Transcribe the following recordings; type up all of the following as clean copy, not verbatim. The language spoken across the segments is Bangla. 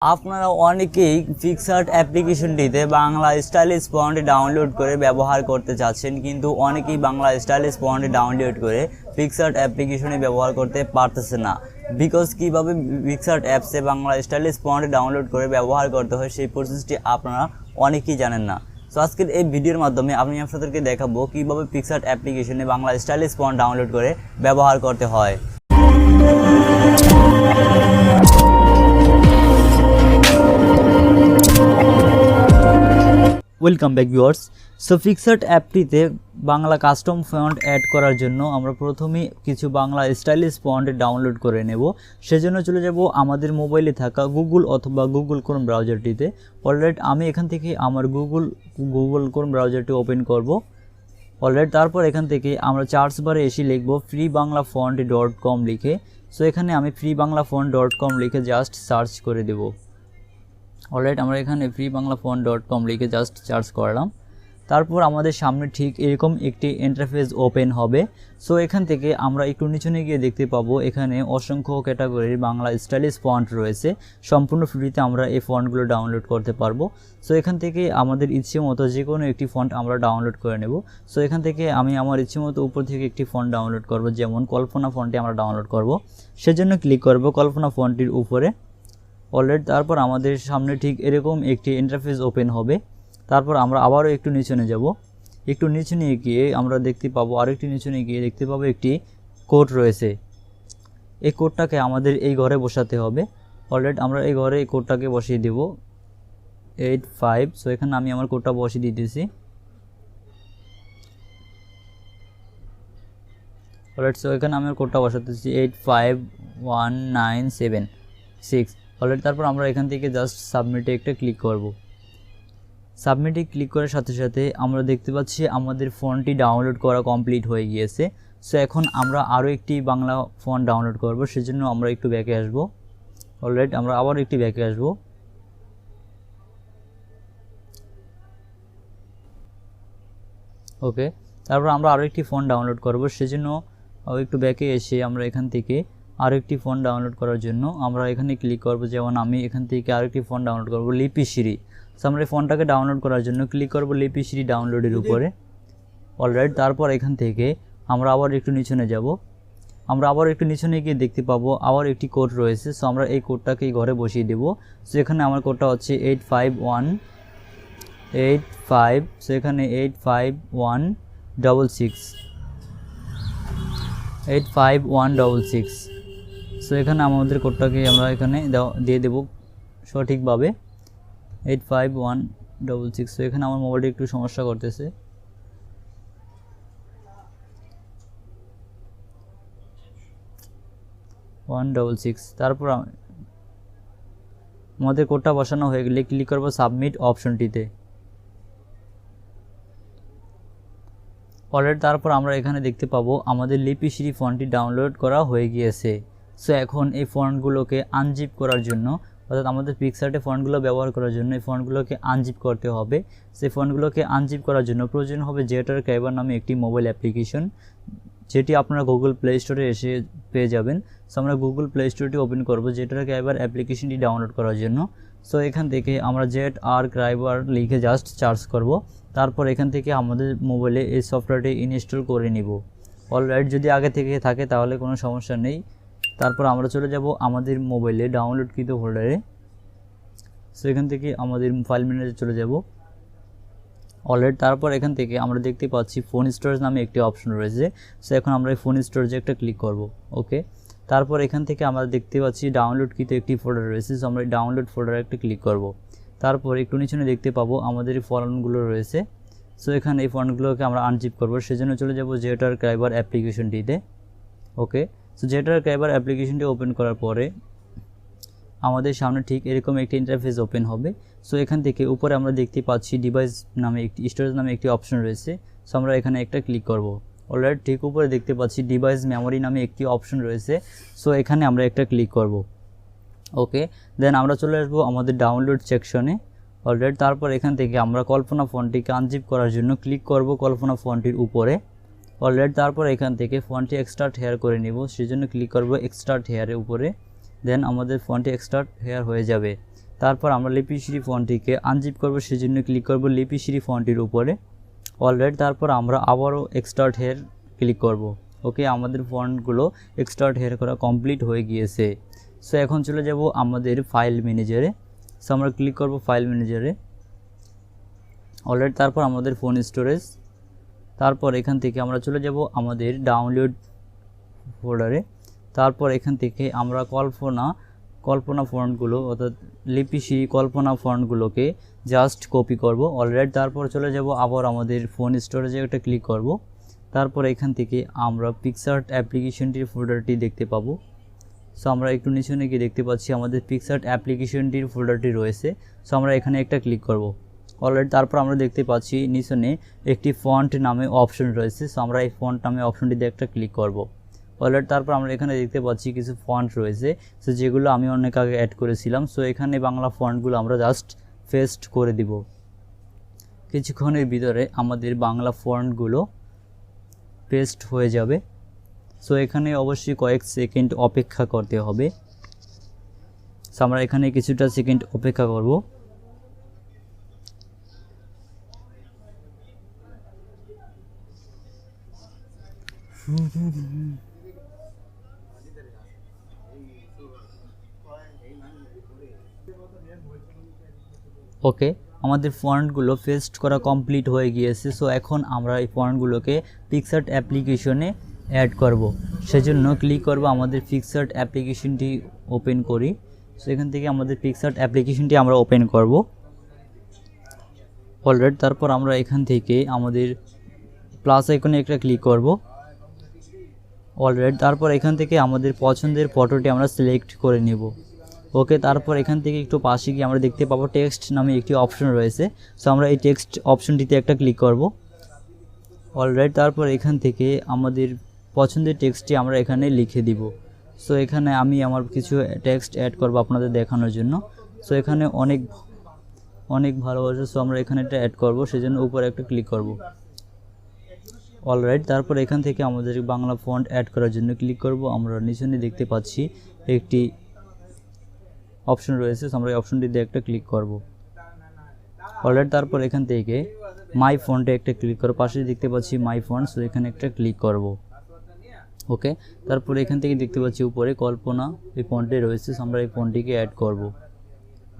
আপনারা অনেকেই পিকসার্ট অ্যাপ্লিকেশনটিতে বাংলা স্টাইলিশ ফন্ট ডাউনলোড করে ব্যবহার করতে চাচ্ছেন, কিন্তু অনেকেই বাংলা স্টাইলিশ ফন্ট ডাউনলোড করে পিকসার্ট অ্যাপ্লিকেশনে ব্যবহার করতে পারতেছে না। বিকজ কীভাবে পিকসার্ট অ্যাপসে বাংলা স্টাইলিশ ফন্ট ডাউনলোড করে ব্যবহার করতে হয় সেই প্রসেসটি আপনারা অনেকেই জানেন না। সো আজকের এই ভিডিওর মাধ্যমে আমি আপনাদেরকে দেখাবো কীভাবে পিকসার্ট অ্যাপ্লিকেশনে বাংলা স্টাইলিশ ফন্ট ডাউনলোড করে ব্যবহার করতে হয়। Welcome back viewers. So PicsArt অ্যাপটিতে বাংলা কাস্টম ফন্ট অ্যাড করার জন্য আমরা প্রথমে কিছু বাংলা স্টাইলিশ ফন্ট ডাউনলোড করে নেব। সেজন্য চলে যাব আমাদের মোবাইলে থাকা গুগল অথবা গুগল ক্রোম ব্রাউজারটিতে। অলরাইট, আমি এখান থেকে আমার গুগল ক্রোম ব্রাউজারটি ওপেন করব। অলরাইট, তারপর এখান থেকে আমরা সার্চ বারে এসে লিখব freebangla.com লিখে। সো এখানে আমি freebangla.com লিখে জাস্ট সার্চ করে দেব। অলরাইট, আমরা এখানে freebangla.com লিখে জাস্ট সার্চ করলাম। তারপর আমাদের সামনে ঠিক এরকম একটি ইন্টারফেস ওপেন হবে। সো এখান থেকে আমরা একটু নিচে গিয়ে দেখতে পাবো এখানে অসংখ্য ক্যাটাগরির বাংলা স্টাইলিশ ফন্ট রয়েছে। সম্পূর্ণ ফ্রিতে আমরা এই ফন্টগুলো ডাউনলোড করতে পারবো। সো এখান থেকে আমাদের ইচ্ছে মতো যে কোনো একটি ফন্ট আমরা ডাউনলোড করে নেব। সো এখান থেকে আমি আমার ইচ্ছে মতো উপর থেকে একটি ফন্ট ডাউনলোড করব, যেমন কল্পনা ফন্টটি আমরা ডাউনলোড করব। সেজন্য ক্লিক করব কল্পনা ফন্টটির উপরে। অলরাইট, তারপর আমাদের সামনে ঠিক এরকম একটি ইন্টারফেস ওপেন হবে। তারপর আমরা আবারও একটু নিচে যাব। একটু নিচে নিয়ে গিয়ে আমরা দেখতে পাবো আরেকটি নিচে নিয়ে গিয়ে দেখতে পাবো একটি কোড রয়েছে। এই কোডটাকে আমাদের এই ঘরে বসাতে হবে। অলরাইট, আমরা এই ঘরে এই কোডটাকে বসিয়ে দেব 85। সো এখানে আমি আমার কোডটা বসিয়ে দিতেছি। অলরাইট, সো এখানে আমি কোডটা বসাতেছি 851976। অলরেডি তারপর আমরা এখান থেকে জাস্ট সাবমিটে একটা ক্লিক করব। সাবমিটে ক্লিক করার সাথে সাথে আমরা দেখতে পাচ্ছি আমাদের ফন্টটি ডাউনলোড করা কমপ্লিট হয়ে গিয়েছে। সো এখন আমরা আরও একটি বাংলা ফন্ট ডাউনলোড করব, সেজন্য আমরা একটু ব্যাকে আসব। অলরাইট, আমরা আবার একটি ব্যাকে আসব। ওকে, তারপর আমরা আরও একটি ফন্ট ডাউনলোড করব, সেজন্য একটু ব্যাকে এসে আমরা এখান থেকে আরেকটি ফন্ট ডাউনলোড করার জন্য আমরা এখানে ক্লিক করব। যেমন আমি এখান থেকে আরেকটি ফন্ট ডাউনলোড করব লিপিশ্রী। সো আমরা এই ফন্টটাকে ডাউনলোড করার জন্য ক্লিক করব লিপিশ্রী ডাউনলোডের উপরে। অলরাইট, তারপর এখান থেকে আমরা আবার একটু নিচে যাব। আমরা আবার একটু নিচে গিয়ে দেখতে পাবো আবার একটি কোড রয়েছে। সো আমরা এই কোডটাকে ঘরে বসিয়ে দেব। সো এখানে আমার কোডটা হচ্ছে 851885। সো এখানে 8516। সো এখানে আমাদের কোডটাকে আমরা এখানে দিয়ে দেব সঠিকভাবে 8516। সো এখানে আমার মোবাইলটি একটু সমস্যা করতেছে। তারপর আমাদের কোডটা বসানো হয়ে গেলে ক্লিক করব সাবমিট অপশনটিতে। অলরেডি তারপর আমরা এখানে দেখতে পাবো আমাদের লিপিশ্রী ফন্টটি ডাউনলোড করা হয়ে গিয়েছে। সো এখন এই ফন্টগুলোকে আনজিপ করার জন্য, অর্থাৎ আমাদের পিকসার্টে ফন্টগুলো ব্যবহার করার জন্য এই ফন্টগুলোকে আনজিপ করতে হবে। সেই ফন্টগুলোকে আনজিপ করার জন্য প্রয়োজন হবে জেটার ক্যাইবার নামে একটি মোবাইল অ্যাপ্লিকেশন, যেটি আপনারা গুগল প্লে স্টোরে এসে পেয়ে যাবেন। সো আমরা গুগল প্লে স্টোরটি ওপেন করব জেটার ক্যাইবার অ্যাপ্লিকেশনটি ডাউনলোড করার জন্য। সো এখান থেকে আমরা ক্যাইবার লিখে জাস্ট সার্চ করব। তারপর এখান থেকে আমাদের মোবাইলে এই সফটওয়্যারটি ইনস্টল করে নিব। অলরাইট, যদি আগে থেকে থাকে তাহলে কোনো সমস্যা নেই। তারপর আমরা চলে যাব আমাদের মোবাইলে ডাউনলোডকৃত ফোল্ডারে। সো এখান থেকে আমাদের ফাইল মেনুতে চলে যাব। অলরাইট, তারপর এখান থেকে আমরা দেখতে পাচ্ছি ফোন স্টোরেজ নামে একটি অপশন রয়েছে। সো এখন আমরা এই ফোন স্টোরেজে একটা ক্লিক করব। ওকে, তারপর এখান থেকে আমরা দেখতে পাচ্ছি ডাউনলোডকৃত একটি ফোল্ডার রয়েছে। সো আমরা এই ডাউনলোড ফোল্ডারে একটা ক্লিক করব। তারপর একটু নিচে দেখতে পাবো আমাদের এই ফন্টগুলো রয়েছে। সো এখানে এই ফন্টগুলোকে আমরা আনজিপ করব, সেজন্য চলে যাব জেটার ক্যাইবার অ্যাপ্লিকেশনটিতে। ওকে, সো জেটার ক্যাইবার অ্যাপ্লিকেশনটি ওপেন করার পরে আমাদের সামনে ঠিক এরকম একটি ইন্টারফেস ওপেন হবে। সো এখান থেকে উপরে আমরা দেখতে পাচ্ছি ডিভাইস নামে স্টোরেজ নামে একটি অপশন রয়েছে। সো আমরা এখানে একটা ক্লিক করব। অলরাইট, ঠিক উপরে দেখতে পাচ্ছি ডিভাইস মেমোরি নামে একটি অপশন রয়েছে। সো এখানে আমরা একটা ক্লিক করব। ওকে, দেন আমরা চলে আসবো আমাদের ডাউনলোড সেকশনে। অলরাইট, তারপর এখান থেকে আমরা কল্পনা ফন্টটিকে আনজিপ করার জন্য ক্লিক করব কল্পনা ফন্টটির উপরে। অলরাইট, তারপর এখান থেকে ফন্টটি এক্সট্রাক্ট হেয়ার করে নিব, সেজন্য ক্লিক করব এক্সট্রাক্ট হেয়ারের উপরে। দেন আমাদের ফন্টটি এক্সট্রাক্ট হেয়ার হয়ে যাবে। তারপর আমরা লিপিশ্রী ফন্টটিকে আনজিপ করব, সেজন্য ক্লিক করব লিপিশ্রী ফন্টটির উপরে। অলরাইট, তারপর আমরা আবারও এক্সট্রাক্ট হেয়ার ক্লিক করব। ওকে, আমাদের ফন্টগুলো এক্সট্রাক্ট হেয়ার করা কমপ্লিট হয়ে গিয়েছে। সো এখন চলে যাব আমাদের ফাইল ম্যানেজারে। সো আমরা ক্লিক করব ফাইল ম্যানেজারে। অলরাইট, তারপর আমাদের ফোন স্টোরেজ, তারপর এখান থেকে আমরা চলে যাব আমাদের ডাউনলোড ফোল্ডারে। তারপর এখান থেকে আমরা কল্পনা ফন্টগুলো অর্থাৎ লিপিশ্রী কল্পনা ফন্টগুলোকে জাস্ট কপি করব। অলরাইট, তারপর চলে যাব আবার আমাদের ফোন স্টোরেজে একটা ক্লিক করব। তারপর এখান থেকে আমরা পিকসার্ট অ্যাপ্লিকেশনটির ফোল্ডারটি দেখতে পাবো। সো আমরা একটু নিচে গিয়ে দেখতে পাচ্ছি আমাদের পিকসার্ট অ্যাপ্লিকেশনটির ফোল্ডারটি রয়েছে। সো আমরা এখানে একটা ক্লিক করব। অলরাইট, তারপর আমরা দেখতে পাচ্ছি নিচনে একটি ফন্ট নামে অপশন রয়েছে। সো আমরা এই ফন্ট নামে অপশনটিতে একটা ক্লিক করব। অলরাইট, তারপর আমরা এখানে দেখতে পাচ্ছি কিছু ফন্ট রয়েছে, সো যেগুলো আমি অনেক আগে অ্যাড করেছিলাম। সো এখানে বাংলা ফন্টগুলো আমরা জাস্ট পেস্ট করে দিব। কিছুক্ষণের ভিতরে আমাদের বাংলা ফন্টগুলো পেস্ট হয়ে যাবে। সো এখানে অবশ্যই কয়েক সেকেন্ড অপেক্ষা করতে হবে। সো আমরা এখানে কিছুটা সেকেন্ড অপেক্ষা করব। ওকে, আমাদের ফন্টগুলো পেস্ট করা কমপ্লিট হয়ে গিয়েছে। সো এখন আমরা এই ফন্টগুলোকে পিকসার্ট অ্যাপ্লিকেশনে অ্যাড করব। সেজন্য ক্লিক করব আমাদের পিকসার্ট অ্যাপ্লিকেশনটি ওপেন করি। সো এখান থেকে আমাদের পিকসার্ট অ্যাপ্লিকেশনটি আমরা ওপেন করব। অলরাইট, তারপর আমরা এখান থেকে আমাদের প্লাস আইকনে একটা ক্লিক করব। অলরাইট, তারপর এখান থেকে আমাদের পছন্দের ফটোটি আমরা সিলেক্ট করে নেব। ওকে, তারপর এখান থেকে একটু পাশে গিয়ে আমরা দেখতে পাবো টেক্সট নামে একটি অপশন রয়েছে। সো আমরা এই টেক্সট অপশনটিতে একটা ক্লিক করব। অলরাইট, তারপর এখান থেকে আমাদের পছন্দের টেক্সটটি আমরা এখানে লিখে দিব। সো এখানে আমি আমার কিছু টেক্সট অ্যাড করব আপনাদের দেখানোর জন্য। সো এখানে অনেক ভালোবাসা, সো আমরা এখানে একটা অ্যাড করব, সেজন্য উপরে একটা ক্লিক করব। অলরাইট, তারপর এখান থেকে আমাদের বাংলা ফন্ট অ্যাড করার জন্য ক্লিক করব। আমরা নিচে দেখতে পাচ্ছি একটি অপশন রয়েছে, আমরা এই অপশনটিতে একটা ক্লিক করব। অলরাইট, তারপর এখান থেকে মাই ফন্টে একটা ক্লিক করব। পাশে দেখতে পাচ্ছি মাই ফন্ট, সো এখানে একটা ক্লিক করব। ওকে, তারপর এখান থেকে দেখতে পাচ্ছি উপরে কল্পনা এই ফন্টে রয়েছে, সো আমরা এই ফন্টটিকে অ্যাড করব।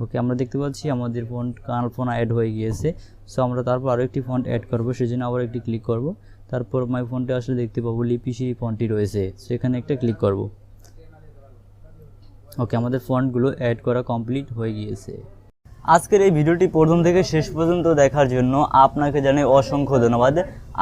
ওকে, আমরা দেখতে পাচ্ছি আমাদের ফন্ট কল্পনা অ্যাড হয়ে গিয়েছে। সো আমরা তারপর আরও একটি ফন্ট অ্যাড করব, সেজন্য আবার একটি ক্লিক করব। তারপর মাই ফন্টে আসলে দেখতে পাবো লিপিশ্রী ফন্টটি রয়েছে, সো এখানে একটা ক্লিক করব। ওকে, আমাদের ফন্টগুলো অ্যাড করা কমপ্লিট হয়ে গিয়েছে। আজকের এই ভিডিওটি প্রথম থেকে শেষ পর্যন্ত দেখার জন্য আপনাকে জানাই অসংখ্য ধন্যবাদ।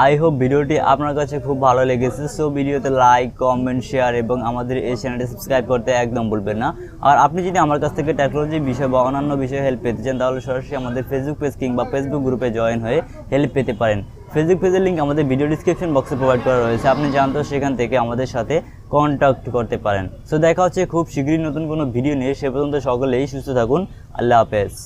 আই হোপ ভিডিওটি আপনার কাছে খুব ভালো লেগেছে। সো ভিডিওতে লাইক, কমেন্ট, শেয়ার এবং আমাদের এই চ্যানেলটি সাবস্ক্রাইব করতে একদম ভুলবেন না। আর আপনি যদি আমার কাছ থেকে টেকনোলজি বিষয় বা অন্যান্য বিষয়ে হেল্প পেতে চান, তাহলে সরাসরি আমাদের ফেসবুক পেজ কিংবা ফেসবুক গ্রুপে জয়েন হয়ে হেল্প পেতে পারেন। ফেসবুক পেজের লিঙ্ক আমাদের ভিডিও ডিসক্রিপশন বক্সে প্রোভাইড করা রয়েছে, আপনি জানতো সেখান থেকে আমাদের সাথে কন্ট্যাক্ট করতে পারেন। সো দেখা হচ্ছে খুব শীঘ্রই নতুন কোনো ভিডিও নিয়ে। সে পর্যন্ত সকলেই সুস্থ থাকুন। আল্লাহ হাফেজ।